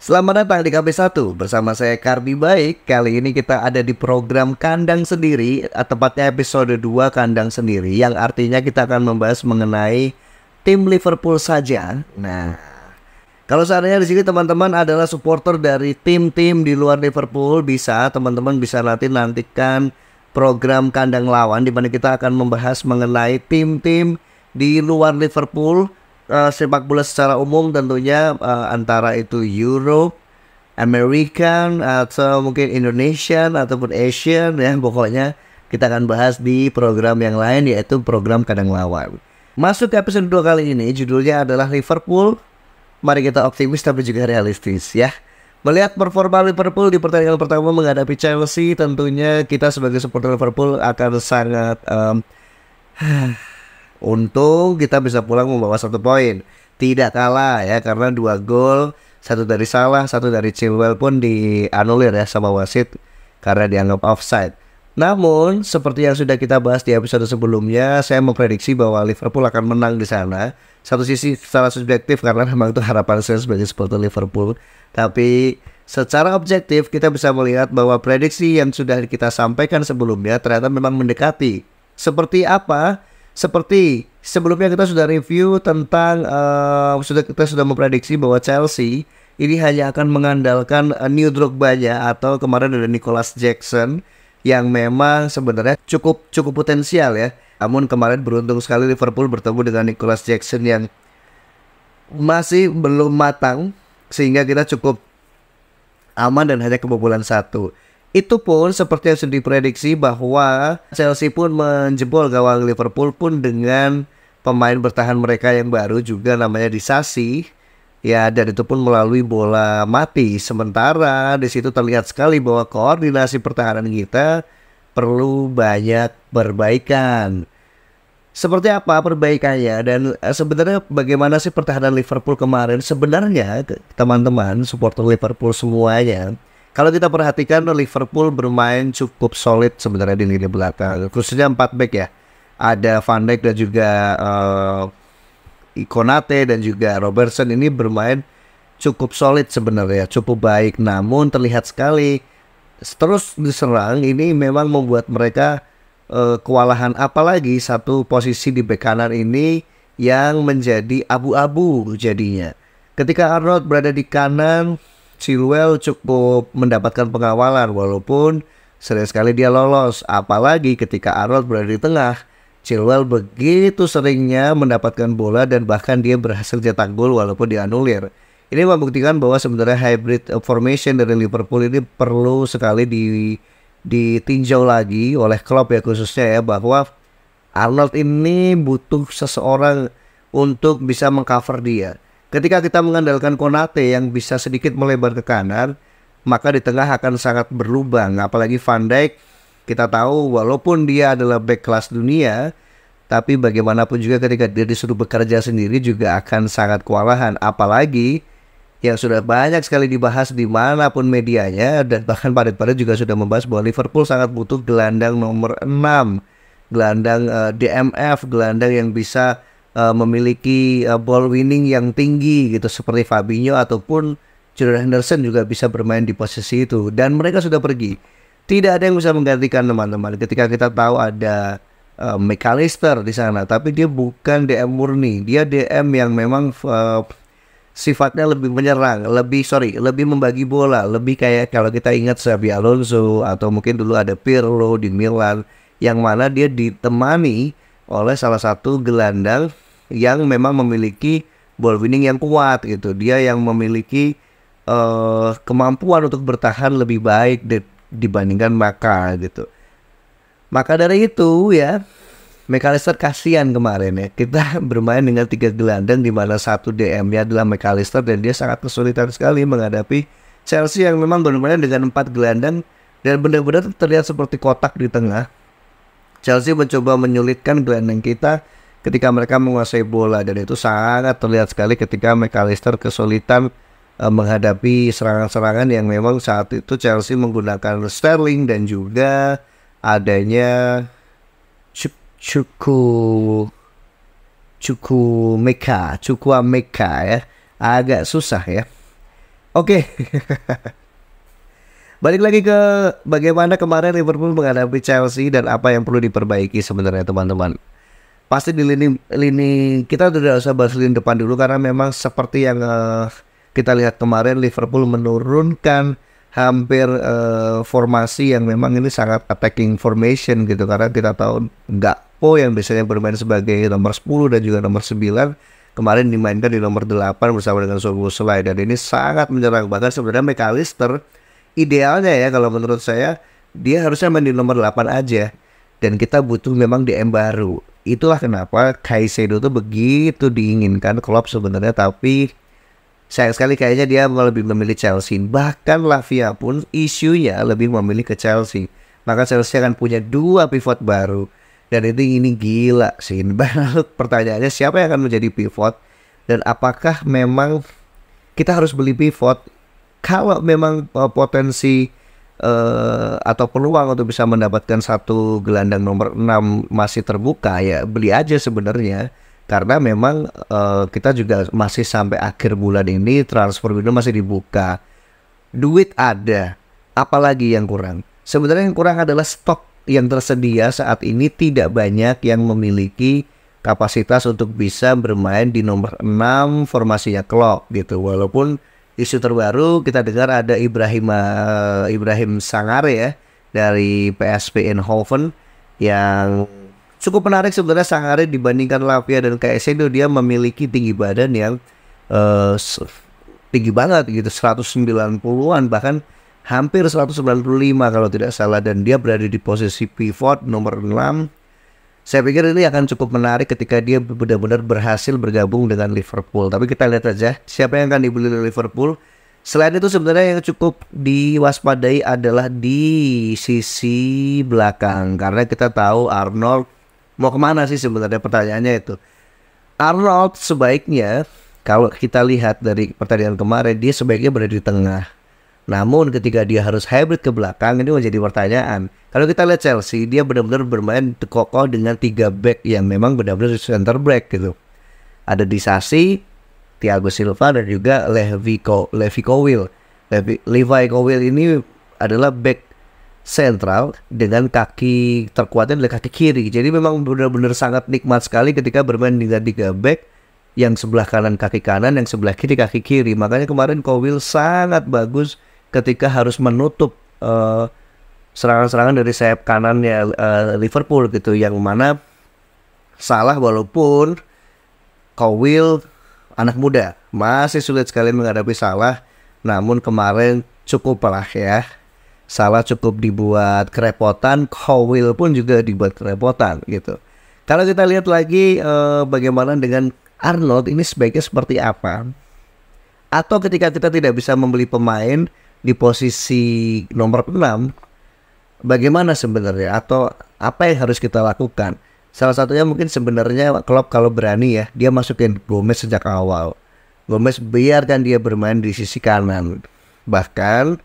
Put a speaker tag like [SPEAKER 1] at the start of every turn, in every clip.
[SPEAKER 1] Selamat datang di KB1 bersama saya Kardi Baik. Kali ini kita ada di program Kandang Sendiri, tepatnya episode 2 Kandang Sendiri, yang artinya kita akan membahas mengenai tim Liverpool saja. Nah, kalau seandainya di sini teman-teman adalah supporter dari tim-tim di luar Liverpool, teman-teman bisa nantikan program Kandang Lawan, di mana kita akan membahas mengenai tim-tim di luar Liverpool, sepak bola secara umum tentunya, antara itu Europe, American, atau mungkin Indonesian ataupun Asian ya. Pokoknya kita akan bahas di program yang lain, yaitu program Kandang Lawan. Masuk ke episode 2 kali ini, judulnya adalah Liverpool. Mari kita optimis tapi juga realistis ya. Melihat performa Liverpool di pertandingan pertama menghadapi Chelsea, tentunya kita sebagai supporter Liverpool akan sangat untung kita bisa pulang membawa 1 poin. Tidak kalah ya, karena 2 gol, satu dari Salah, satu dari Chilwell pun dianulir ya sama wasit karena dianggap offside. Namun seperti yang sudah kita bahas di episode sebelumnya, saya memprediksi bahwa Liverpool akan menang di sana. Satu sisi secara subjektif karena memang itu harapan saya sebagai supporter Liverpool, tapi secara objektif kita bisa melihat bahwa prediksi yang sudah kita sampaikan sebelumnya ternyata memang mendekati. Seperti apa? Seperti sebelumnya kita sudah review tentang kita sudah memprediksi bahwa Chelsea ini hanya akan mengandalkan New Drogba-nya, atau kemarin ada Nicholas Jackson yang memang sebenarnya cukup potensial ya. Namun kemarin beruntung sekali Liverpool bertemu dengan Nicholas Jackson yang masih belum matang, sehingga kita cukup aman dan hanya kebobolan 1. Itu pun seperti yang sudah diprediksi bahwa Chelsea pun menjebol gawang Liverpool pun dengan pemain bertahan mereka yang baru juga, namanya Disasi. Ya, dan itu pun melalui bola mati. Sementara di situ terlihat sekali bahwa koordinasi pertahanan kita perlu banyak perbaikan. Seperti apa perbaikannya, dan sebenarnya bagaimana sih pertahanan Liverpool kemarin? Sebenarnya teman-teman supporter Liverpool semuanya, kalau kita perhatikan Liverpool bermain cukup solid sebenarnya di lini belakang, khususnya 4 back ya. Ada Van Dijk dan juga Konate dan juga Robertson, ini bermain cukup solid sebenarnya, cukup baik. Namun terlihat sekali terus diserang, ini memang membuat mereka kewalahan. Apalagi satu posisi di bek kanan ini yang menjadi abu-abu jadinya. Ketika Arnold berada di kanan, Chilwell cukup mendapatkan pengawalan walaupun sering sekali dia lolos. Apalagi ketika Arnold berada di tengah, Chilwell begitu seringnya mendapatkan bola dan bahkan dia berhasil cetak gol walaupun dianulir. Ini membuktikan bahwa sebenarnya hybrid formation dari Liverpool ini perlu sekali ditinjau lagi oleh Klopp ya, khususnya ya, bahwa Arnold ini butuh seseorang untuk bisa mengcover dia. Ketika kita mengandalkan Konate yang bisa sedikit melebar ke kanan, maka di tengah akan sangat berlubang. Apalagi Van Dijk, kita tahu walaupun dia adalah back kelas dunia, tapi bagaimanapun juga ketika dia disuruh bekerja sendiri juga akan sangat kewalahan. Apalagi yang sudah banyak sekali dibahas dimanapun medianya, dan bahkan padet-padet juga sudah membahas bahwa Liverpool sangat butuh gelandang nomor 6, gelandang DMF, gelandang yang bisa memiliki ball winning yang tinggi gitu, seperti Fabinho ataupun Jordan Henderson juga bisa bermain di posisi itu, dan mereka sudah pergi. Tidak ada yang bisa menggantikan teman-teman. Ketika kita tahu ada McAllister di sana, tapi dia bukan DM murni, dia DM yang memang sifatnya lebih menyerang, lebih membagi bola, lebih kayak kalau kita ingat Xabi Alonso atau mungkin dulu ada Pirlo di Milan, yang mana dia ditemani oleh salah satu gelandang yang memang memiliki ball winning yang kuat gitu. Dia yang memiliki kemampuan untuk bertahan lebih baik dibandingkan Maka gitu. Maka dari itu ya, McAllister kasihan kemarin ya. Kita bermain dengan 3 gelandang di mana satu DM-nya adalah McAllister, dan dia sangat kesulitan sekali menghadapi Chelsea yang memang bermain dengan 4 gelandang dan benar-benar terlihat seperti kotak di tengah. Chelsea mencoba menyulitkan gelandang kita ketika mereka menguasai bola, dan itu sangat terlihat sekali ketika McAllister kesulitan menghadapi serangan-serangan yang memang saat itu Chelsea menggunakan Sterling dan juga adanya Chukwuemeka ya, agak susah ya. Oke, balik lagi ke bagaimana kemarin Liverpool menghadapi Chelsea dan apa yang perlu diperbaiki sebenarnya teman-teman. Pasti di lini kita tidak usah bahas lini depan dulu karena memang seperti yang kita lihat kemarin Liverpool menurunkan hampir formasi yang memang ini sangat attacking formation gitu, karena kita tahu Gakpo yang biasanya bermain sebagai nomor 10 dan juga nomor 9 kemarin dimainkan di nomor 8 bersama dengan Szoboszlai, dan ini sangat menyerang. Bahkan sebenarnya McAllister idealnya ya kalau menurut saya dia harusnya main di nomor 8 aja, dan kita butuh memang DM baru. Itulah kenapa Caicedo tuh begitu diinginkan Klopp sebenarnya, tapi sayang sekali kayaknya dia lebih memilih Chelsea. Bahkan Lavia pun isunya lebih memilih ke Chelsea. Maka Chelsea akan punya 2 pivot baru, dan ini gila sih. Lalu pertanyaannya, siapa yang akan menjadi pivot, dan apakah memang kita harus beli pivot? Kalau memang potensi atau peluang untuk bisa mendapatkan satu gelandang nomor 6 masih terbuka, ya beli aja sebenarnya. Karena memang kita juga masih sampai akhir bulan ini, transfer window masih dibuka. Duit ada, apalagi yang kurang? Sebenarnya yang kurang adalah stok yang tersedia saat ini. Tidak banyak yang memiliki kapasitas untuk bisa bermain di nomor 6 formasinya Klopp gitu. Walaupun isu terbaru kita dengar ada Ibrahim Sangare ya dari PSV Eindhoven yang cukup menarik sebenarnya. Sangare dibandingkan Lavia dan Caicedo, dia memiliki tinggi badan yang tinggi banget gitu, 190-an bahkan hampir 195 kalau tidak salah, dan dia berada di posisi pivot nomor 6. Saya pikir ini akan cukup menarik ketika dia benar-benar berhasil bergabung dengan Liverpool. Tapi kita lihat aja siapa yang akan dibeli oleh Liverpool. Selain itu sebenarnya yang cukup diwaspadai adalah di sisi belakang, karena kita tahu Arnold mau kemana sih sebenarnya, pertanyaannya itu. Arnold sebaiknya, kalau kita lihat dari pertandingan kemarin, dia sebaiknya berada di tengah. Namun ketika dia harus hybrid ke belakang, ini menjadi pertanyaan. Kalau kita lihat Chelsea, dia benar-benar bermain kokoh dengan 3 back yang memang benar-benar center back gitu. Ada Disasi, Thiago Silva, dan juga Levi Colwill. Levi Colwill ini adalah back sentral dengan kaki terkuatnya adalah kaki kiri. Jadi memang benar-benar sangat nikmat sekali ketika bermain dengan 3 back, yang sebelah kanan kaki kanan, yang sebelah kiri kaki kiri. Makanya kemarin Colwill sangat bagus ketika harus menutup serangan-serangan dari sayap kanannya Liverpool gitu, yang mana Salah, walaupun Colwill anak muda masih sulit sekali menghadapi Salah, namun kemarin cukup lah ya. Salah cukup dibuat kerepotan, Colwill pun juga dibuat kerepotan gitu. Kalau kita lihat lagi bagaimana dengan Arnold, ini sebaiknya seperti apa? Atau ketika kita tidak bisa membeli pemain di posisi nomor 6, bagaimana sebenarnya? Atau apa yang harus kita lakukan? Salah satunya mungkin sebenarnya Klopp kalau berani ya, dia masukin Gomez sejak awal. Gomez biarkan dia bermain di sisi kanan. Bahkan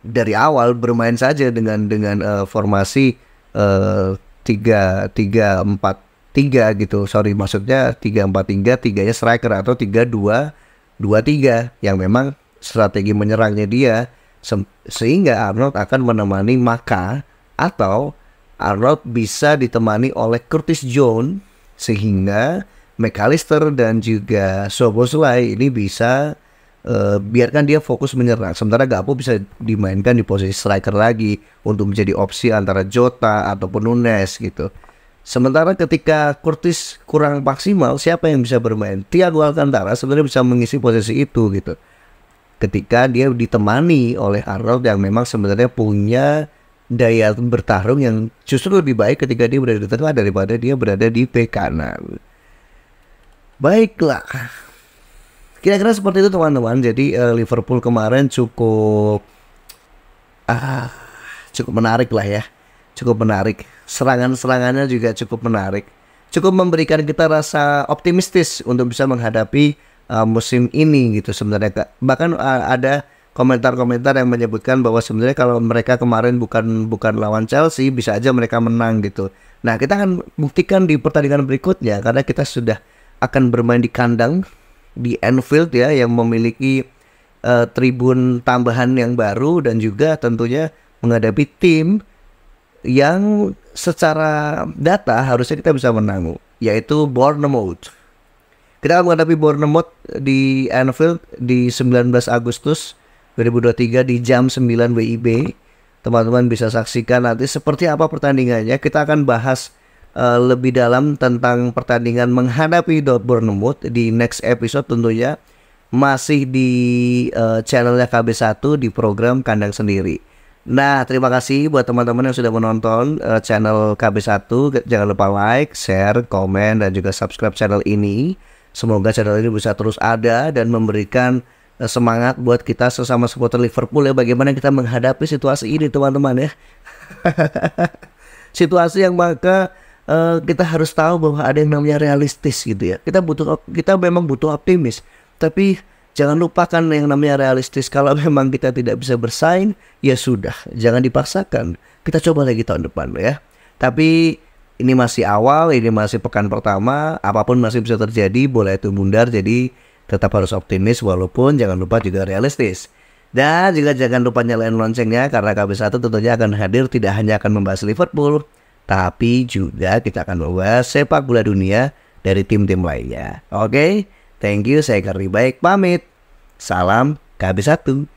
[SPEAKER 1] dari awal bermain saja dengan formasi 3-4-3 gitu. Sorry, maksudnya 3-4-3, 3-nya striker, atau 3-2-2-3 yang memang strategi menyerangnya dia, sehingga Arnold akan menemani Maka, atau Arnold bisa ditemani oleh Curtis Jones, sehingga McAllister dan juga Szoboszlai ini bisa biarkan dia fokus menyerang, sementara Gakpo bisa dimainkan di posisi striker lagi untuk menjadi opsi antara Jota ataupun Nunes gitu. Sementara ketika Curtis kurang maksimal, siapa yang bisa bermain? Thiago Alcantara sebenarnya bisa mengisi posisi itu gitu, ketika dia ditemani oleh Arnold yang memang sebenarnya punya daya bertarung yang justru lebih baik ketika dia berada di tengah daripada dia berada di bek kanan. Baiklah, kira-kira seperti itu teman-teman. Jadi Liverpool kemarin cukup menarik lah ya, cukup menarik. Serangannya juga cukup menarik, cukup memberikan kita rasa optimistis untuk bisa menghadapi musim ini gitu sebenarnya. Bahkan ada komentar-komentar yang menyebutkan bahwa sebenarnya kalau mereka kemarin bukan lawan Chelsea, bisa aja mereka menang gitu. Nah, kita akan buktikan di pertandingan berikutnya, karena kita sudah akan bermain di kandang di Anfield ya, yang memiliki tribun tambahan yang baru dan juga tentunya menghadapi tim yang secara data harusnya kita bisa menang, yaitu Bournemouth. Kita akan menghadapi Bournemouth di Anfield di 19 Agustus 2023 di jam 9 WIB. Teman-teman bisa saksikan nanti seperti apa pertandingannya. Kita akan bahas lebih dalam tentang pertandingan menghadapi Bournemouth di next episode tentunya. Masih di channelnya KB1 di program Kandang Sendiri. Nah, terima kasih buat teman-teman yang sudah menonton channel KB1. Jangan lupa like, share, komen, dan juga subscribe channel ini. Semoga channel ini bisa terus ada dan memberikan semangat buat kita sesama supporter Liverpool ya. Bagaimana kita menghadapi situasi ini teman-teman ya. Situasi yang maka kita harus tahu bahwa ada yang namanya realistis gitu ya. Kita memang butuh optimis. Tapi jangan lupakan yang namanya realistis. Kalau memang kita tidak bisa bersaing, ya sudah, jangan dipaksakan. Kita coba lagi tahun depan ya. Tapi ini masih awal, ini masih pekan pertama, apapun masih bisa terjadi, bola itu bundar, jadi tetap harus optimis walaupun jangan lupa juga realistis. Dan juga jangan lupa nyalain loncengnya karena KB1 tentunya akan hadir tidak hanya akan membahas Liverpool, tapi juga kita akan membahas sepak bola dunia dari tim-tim lainnya. Oke, thank you, saya Karni Baik pamit. Salam KB1.